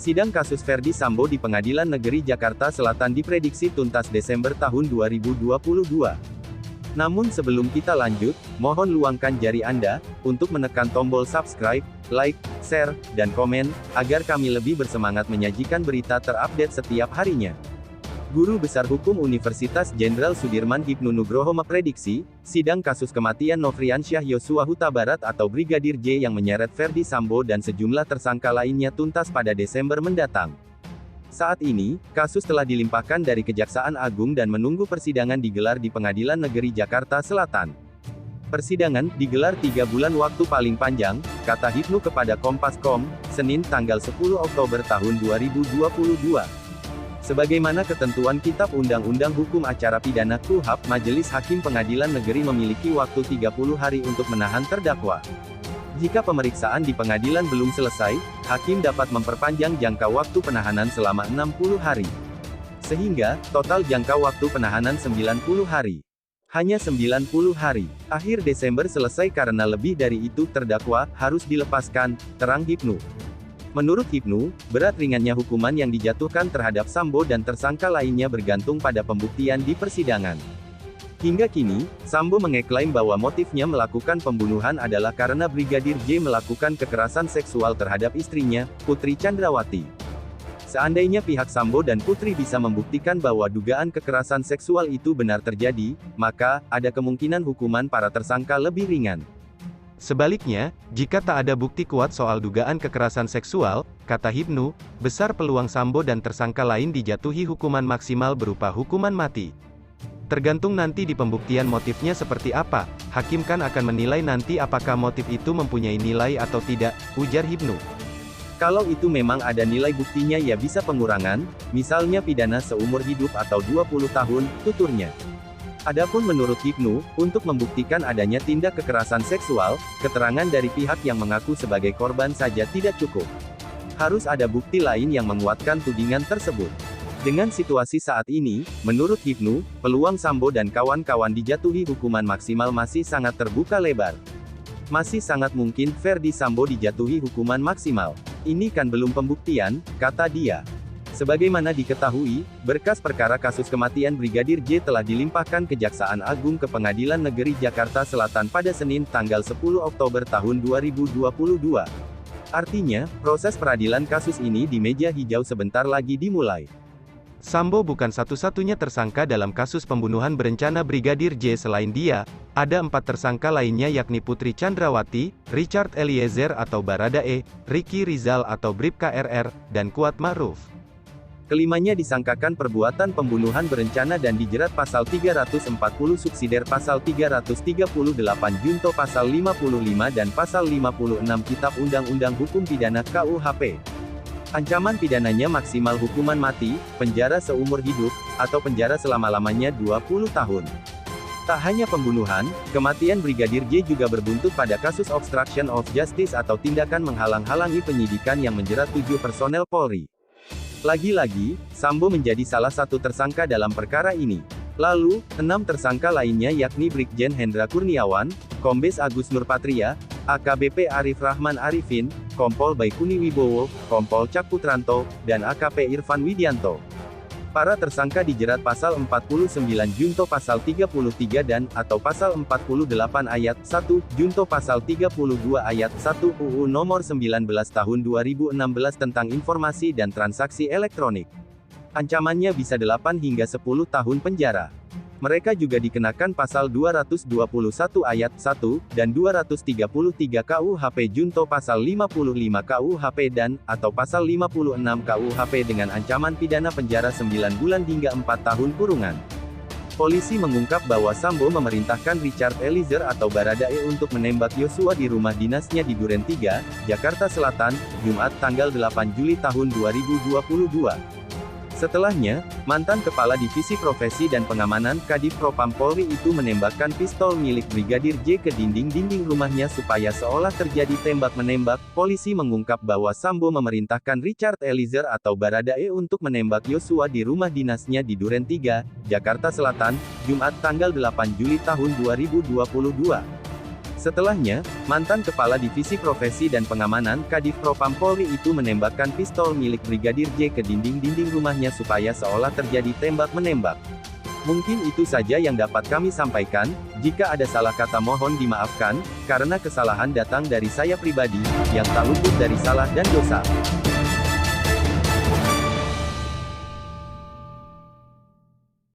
Sidang kasus Ferdy Sambo di Pengadilan Negeri Jakarta Selatan diprediksi tuntas Desember tahun 2022. Namun sebelum kita lanjut, mohon luangkan jari Anda untuk menekan tombol subscribe, like, share, dan komen, agar kami lebih bersemangat menyajikan berita terupdate setiap harinya. Guru Besar Hukum Universitas Jenderal Sudirman Hipnu Nugroho memprediksi, sidang kasus kematian Nofriansyah Yosua Huta Barat atau Brigadir J yang menyeret Ferdy Sambo dan sejumlah tersangka lainnya tuntas pada Desember mendatang. Saat ini, kasus telah dilimpahkan dari Kejaksaan Agung dan menunggu persidangan digelar di Pengadilan Negeri Jakarta Selatan. Persidangan digelar 3 bulan waktu paling panjang, kata Hipnu kepada Kompas.com, Senin tanggal 10 Oktober tahun 2022. Sebagaimana ketentuan Kitab Undang-Undang Hukum Acara Pidana KUHP, Majelis Hakim Pengadilan Negeri memiliki waktu 30 hari untuk menahan terdakwa. Jika pemeriksaan di pengadilan belum selesai, hakim dapat memperpanjang jangka waktu penahanan selama 60 hari. Sehingga, total jangka waktu penahanan 90 hari. Hanya 90 hari. Akhir Desember selesai karena lebih dari itu terdakwa harus dilepaskan, terang Hipnu. Menurut Hipnu, berat ringannya hukuman yang dijatuhkan terhadap Sambo dan tersangka lainnya bergantung pada pembuktian di persidangan. Hingga kini, Sambo mengeklaim bahwa motifnya melakukan pembunuhan adalah karena Brigadir J melakukan kekerasan seksual terhadap istrinya, Putri Chandrawati. Seandainya pihak Sambo dan Putri bisa membuktikan bahwa dugaan kekerasan seksual itu benar terjadi, maka ada kemungkinan hukuman para tersangka lebih ringan. Sebaliknya, jika tak ada bukti kuat soal dugaan kekerasan seksual, kata Hipnu, besar peluang Sambo dan tersangka lain dijatuhi hukuman maksimal berupa hukuman mati. Tergantung nanti di pembuktian motifnya seperti apa, hakim kan akan menilai nanti apakah motif itu mempunyai nilai atau tidak, ujar Hipnu. Kalau itu memang ada nilai buktinya ya bisa pengurangan, misalnya pidana seumur hidup atau 20 tahun, tuturnya. Adapun menurut Hipnu, untuk membuktikan adanya tindak kekerasan seksual, keterangan dari pihak yang mengaku sebagai korban saja tidak cukup. Harus ada bukti lain yang menguatkan tudingan tersebut. Dengan situasi saat ini, menurut Hipnu, peluang Sambo dan kawan-kawan dijatuhi hukuman maksimal masih sangat terbuka lebar. Masih sangat mungkin Ferdy Sambo dijatuhi hukuman maksimal. Ini kan belum pembuktian, kata dia. Sebagaimana diketahui, berkas perkara kasus kematian Brigadir J telah dilimpahkan Kejaksaan Agung ke Pengadilan Negeri Jakarta Selatan pada Senin tanggal 10 Oktober tahun 2022. Artinya, proses peradilan kasus ini di meja hijau sebentar lagi dimulai. Sambo bukan satu-satunya tersangka dalam kasus pembunuhan berencana Brigadir J. Selain dia, ada 4 tersangka lainnya yakni Putri Chandrawati, Richard Eliezer atau Baradae, Ricky Rizal atau Bribka RR, dan Kuat Ma'ruf. Kelimanya disangkakan perbuatan pembunuhan berencana dan dijerat pasal 340 subsidiar pasal 338 junto pasal 55 dan pasal 56 Kitab Undang-Undang Hukum Pidana KUHP. Ancaman pidananya maksimal hukuman mati, penjara seumur hidup, atau penjara selama-lamanya 20 tahun. Tak hanya pembunuhan, kematian Brigadir J juga berbuntut pada kasus obstruction of justice atau tindakan menghalang-halangi penyidikan yang menjerat 7 personel Polri. Lagi-lagi, Sambo menjadi salah satu tersangka dalam perkara ini. Lalu, 6 tersangka lainnya yakni Brigjen Hendra Kurniawan, Kombes Agus Nurpatria, AKBP Arif Rahman Arifin, Kompol Baikuni Wibowo, Kompol Cak Putranto, dan AKP Irfan Widianto. Para tersangka dijerat pasal 49 junto pasal 33 dan, atau pasal 48 ayat 1, junto pasal 32 ayat 1 UU nomor 19 tahun 2016 tentang informasi dan transaksi elektronik. Ancamannya bisa 8 hingga 10 tahun penjara. Mereka juga dikenakan pasal 221 ayat 1, dan 233 KUHP junto pasal 55 KUHP dan, atau pasal 56 KUHP dengan ancaman pidana penjara 9 bulan hingga 4 tahun kurungan. Polisi mengungkap bahwa Sambo memerintahkan Richard Eliezer atau Baradae untuk menembak Yosua di rumah dinasnya di Duren 3, Jakarta Selatan, Jumat tanggal 8 Juli tahun 2022. Setelahnya, mantan Kepala Divisi Profesi dan Pengamanan Kadif Propam Polri itu menembakkan pistol milik Brigadir J ke dinding-dinding rumahnya supaya seolah terjadi tembak-menembak. Polisi mengungkap bahwa Sambo memerintahkan Richard Eliezer atau Baradae untuk menembak Yosua di rumah dinasnya di Duren 3, Jakarta Selatan, Jumat tanggal 8 Juli tahun 2022. Setelahnya, mantan Kepala Divisi Profesi dan Pengamanan Kadif Propam Polri itu menembakkan pistol milik Brigadir J ke dinding-dinding rumahnya supaya seolah terjadi tembak-menembak. Mungkin itu saja yang dapat kami sampaikan. Jika ada salah kata mohon dimaafkan, karena kesalahan datang dari saya pribadi, yang tak luput dari salah dan dosa.